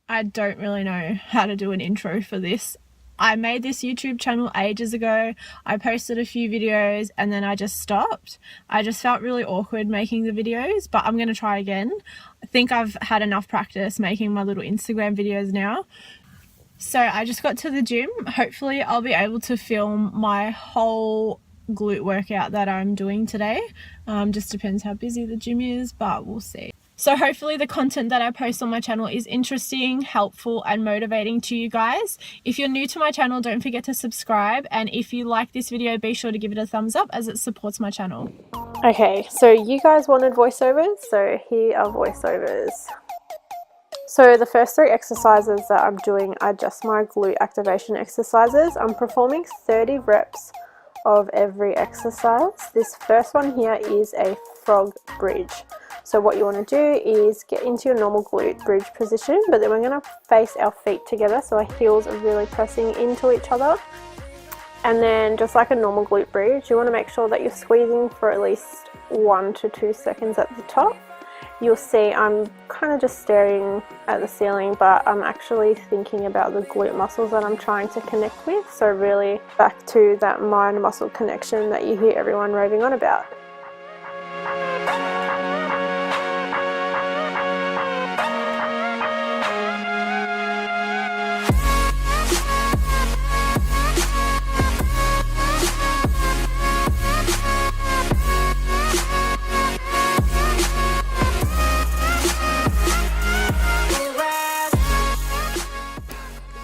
I don't really know how to do an intro for this. I made this YouTube channel ages ago. I posted a few videos and then I just stopped. I just felt really awkward making the videos, but I'm going to try again. I think I've had enough practice making my little Instagram videos now. So I just got to the gym. Hopefully I'll be able to film my whole glute workout that I'm doing today. Just depends how busy the gym is, but we'll see. So hopefully the content that I post on my channel is interesting, helpful, and motivating to you guys. If you're new to my channel, don't forget to subscribe. And if you like this video, be sure to give it a thumbs up as it supports my channel. Okay, so you guys wanted voiceovers, so here are voiceovers. So the first 3 exercises that I'm doing are just my glute activation exercises. I'm performing 30 reps of every exercise. This first one here is a frog bridge. So what you want to do is get into your normal glute bridge position, but then we're going to face our feet together so our heels are really pressing into each other. And then just like a normal glute bridge, you want to make sure that you're squeezing for at least 1 to 2 seconds at the top. You'll see I'm kind of just staring at the ceiling, but I'm actually thinking about the glute muscles that I'm trying to connect with. So really back to that mind muscle connection that you hear everyone raving on about.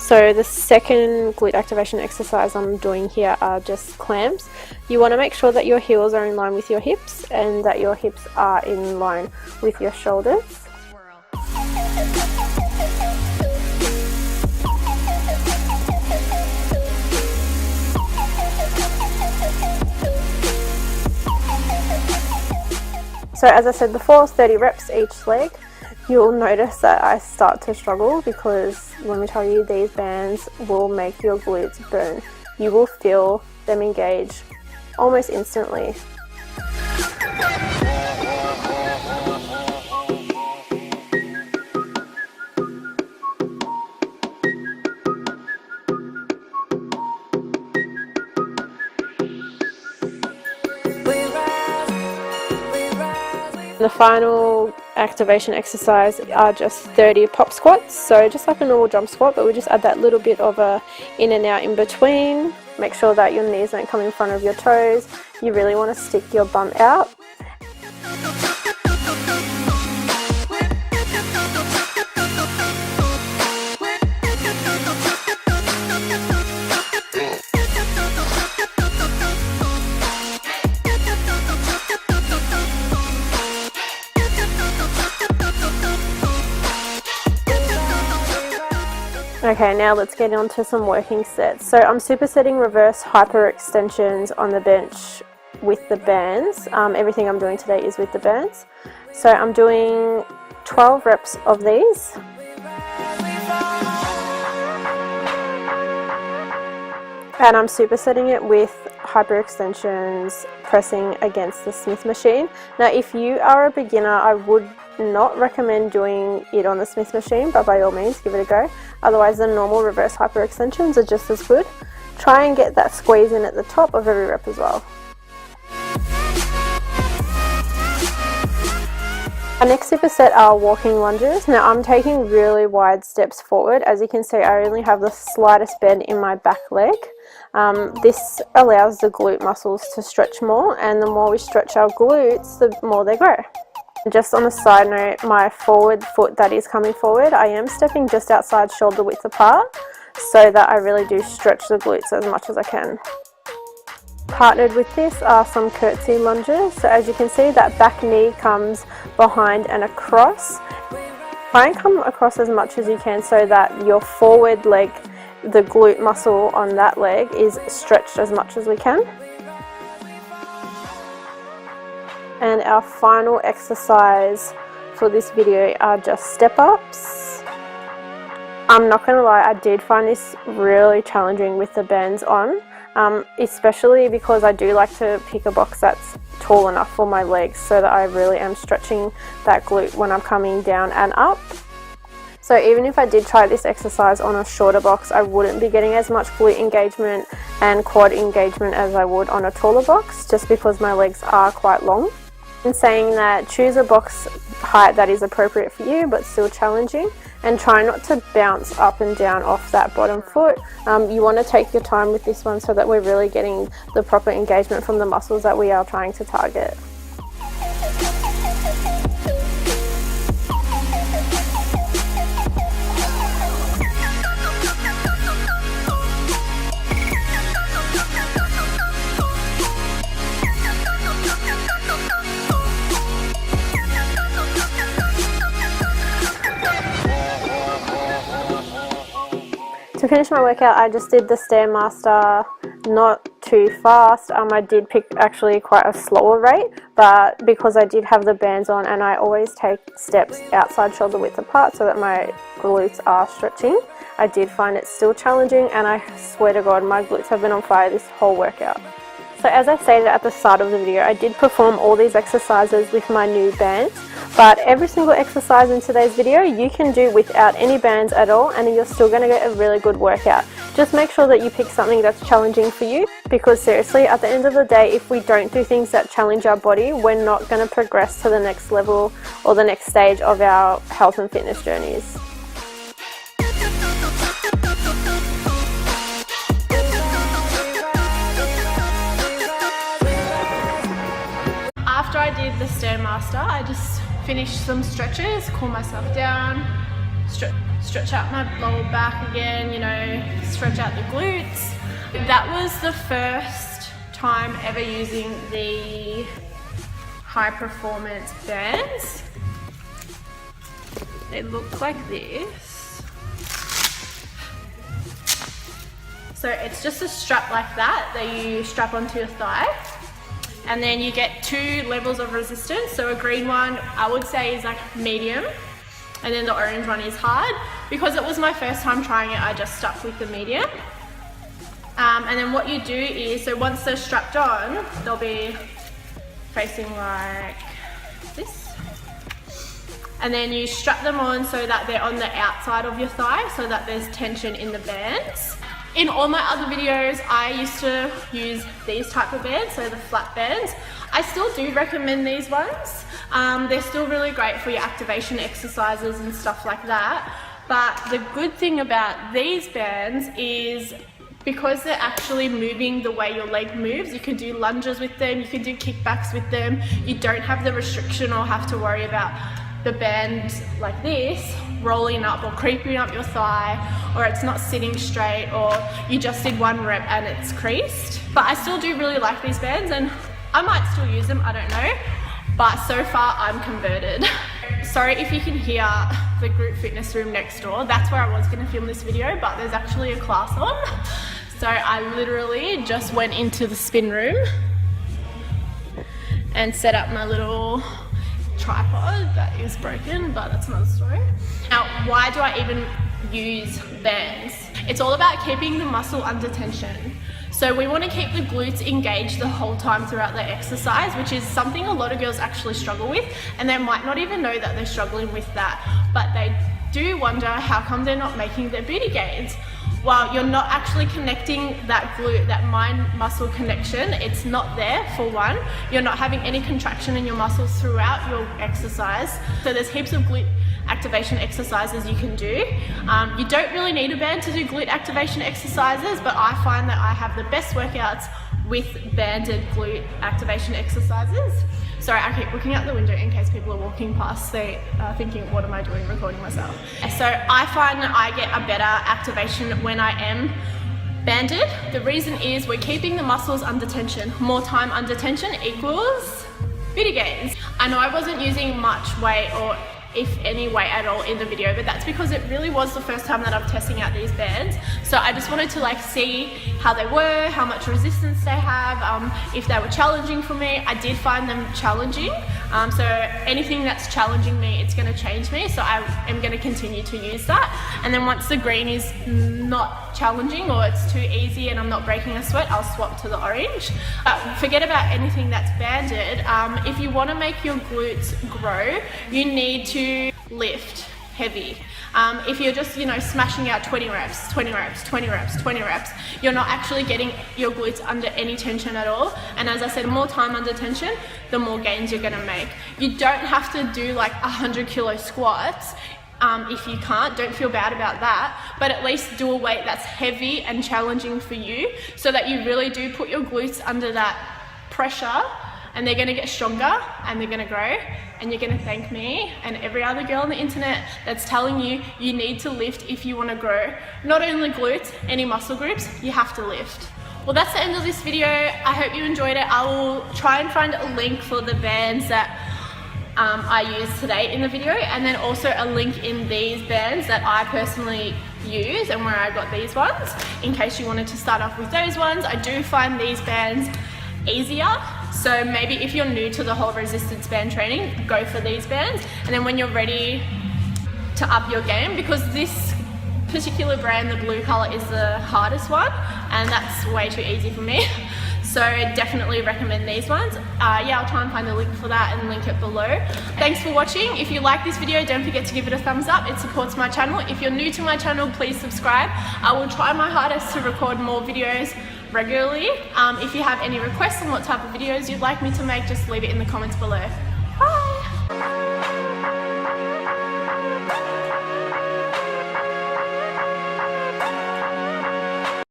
So the second glute activation exercise I'm doing here are just clamps. You want to make sure that your heels are in line with your hips and that your hips are in line with your shoulders. So as I said before, 30 reps each leg. You'll notice that I start to struggle because let me tell you, these bands will make your glutes burn. You will feel them engage almost instantly. The final activation exercise are just 30 pop squats, so just like a normal jump squat, but we just add that little bit of a in and out in between. Make sure that your knees don't come in front of your toes. You really want to stick your bum out. Okay, now let's get on to some working sets. So I'm supersetting reverse hyperextensions on the bench with the bands. Everything I'm doing today is with the bands. So I'm doing 12 reps of these. And I'm supersetting it with hyperextensions pressing against the Smith machine. Now if you are a beginner, I would not recommend doing it on the Smith machine, but by all means give it a go. Otherwise the normal reverse hyperextensions are just as good. Try and get that squeeze in at the top of every rep as well. Our next superset are walking lunges. Now I'm taking really wide steps forward. As you can see, I only have the slightest bend in my back leg. This allows the glute muscles to stretch more, and the more we stretch our glutes, the more they grow. Just on a side note, my forward foot that is coming forward, I am stepping just outside shoulder width apart so that I really do stretch the glutes as much as I can. Partnered with this are some curtsy lunges. So as you can see, that back knee comes behind and across. Try and come across as much as you can so that your forward leg, the glute muscle on that leg, is stretched as much as we can. And our final exercise for this video are just step ups. I'm not going to lie, I did find this really challenging with the bands on, especially because I do like to pick a box that's tall enough for my legs so that I really am stretching that glute when I'm coming down and up. So even if I did try this exercise on a shorter box, I wouldn't be getting as much glute engagement and quad engagement as I would on a taller box, just because my legs are quite long. In saying that, choose a box height that is appropriate for you but still challenging, and try not to bounce up and down off that bottom foot. You want to take your time with this one so that we're really getting the proper engagement from the muscles that we are trying to target. To finish my workout, I just did the Stairmaster, not too fast. I did pick actually quite a slower rate, but because I did have the bands on, and I always take steps outside shoulder width apart so that my glutes are stretching, I did find it still challenging, and I swear to God, my glutes have been on fire this whole workout. So as I stated at the start of the video, I did perform all these exercises with my new bands, but every single exercise in today's video you can do without any bands at all, and you're still going to get a really good workout. Just make sure that you pick something that's challenging for you, because seriously, at the end of the day, if we don't do things that challenge our body, we're not going to progress to the next level or the next stage of our health and fitness journeys. After I did the Stairmaster, I just finished some stretches, cool myself down, stretch out my lower back again, you know, stretch out the glutes. That was the first time ever using the high performance bands. They look like this. So it's just a strap like that you strap onto your thigh. And then you get two levels of resistance. So a green one, I would say, is like medium, and then the orange one is hard. Because it was my first time trying it, I just stuck with the medium. And then what you do is, so once they're strapped on, they'll be facing like this. And then you strap them on so that they're on the outside of your thigh, so that there's tension in the bands. In all my other videos, I used to use these type of bands, so the flat bands. I still do recommend these ones. They're still really great for your activation exercises and stuff like that. But the good thing about these bands is because they're actually moving the way your leg moves, you can do lunges with them, you can do kickbacks with them. You don't have the restriction or have to worry about the band like this rolling up or creeping up your thigh, or it's not sitting straight, or you just did one rep and it's creased. But I still do really like these bands, and I might still use them, I don't know, but so far I'm converted. Sorry if you can hear the group fitness room next door. That's where I was going to film this video, but there's actually a class on. So I literally just went into the spin room and set up my little tripod that is broken, but that's another story. Now, why do I even use bands? It's all about keeping the muscle under tension. So we want to keep the glutes engaged the whole time throughout the exercise, which is something a lot of girls actually struggle with, and they might not even know that they're struggling with that, but they do wonder how come they're not making their booty gains. Well, you're not actually connecting that glute, that mind muscle connection. It's not there, for one. You're not having any contraction in your muscles throughout your exercise. So there's heaps of glute activation exercises you can do. You don't really need a band to do glute activation exercises, but I find that I have the best workouts with banded glute activation exercises. Sorry, I keep looking out the window in case people are walking past, they are thinking, what am I doing recording myself? So I find that I get a better activation when I am banded. The reason is we're keeping the muscles under tension. More time under tension equals booty gains. I know I wasn't using much weight, or if any weight at all, in the video, but that's because it really was the first time that I'm testing out these bands. So I just wanted to like see how they were, how much resistance they have, if they were challenging for me. I did find them challenging. So anything that's challenging me, it's going to change me. So I am going to continue to use that. And then once the green is not challenging, or it's too easy and I'm not breaking a sweat, I'll swap to the orange. Forget about anything that's banded. If you want to make your glutes grow, you need to lift heavy. If you're just, smashing out 20 reps, 20 reps, 20 reps, 20 reps, you're not actually getting your glutes under any tension at all. And as I said, more time under tension, the more gains you're gonna make. You don't have to do like 100 kilo squats. If you can't, don't feel bad about that, but at least do a weight that's heavy and challenging for you so that you really do put your glutes under that pressure, and they're gonna get stronger and they're gonna grow, and you're gonna thank me and every other girl on the internet that's telling you you need to lift if you wanna grow. Not only glutes, any muscle groups, you have to lift. Well, that's the end of this video. I hope you enjoyed it. I will try and find a link for the bands that I used today in the video, and then also a link in these bands that I personally use and where I got these ones, in case you wanted to start off with those ones. I do find these bands easier, so maybe if you're new to the whole resistance band training, go for these bands, and then when you're ready to up your game, because this particular brand, the blue color, is the hardest one, and that's way too easy for me. So definitely recommend these ones. Yeah, I'll try and find a link for that and link it below. Thanks for watching. If you like this video, don't forget to give it a thumbs up. It supports my channel. If you're new to my channel, please subscribe. I will try my hardest to record more videos regularly. If you have any requests on what type of videos you'd like me to make, just leave it in the comments below. Bye!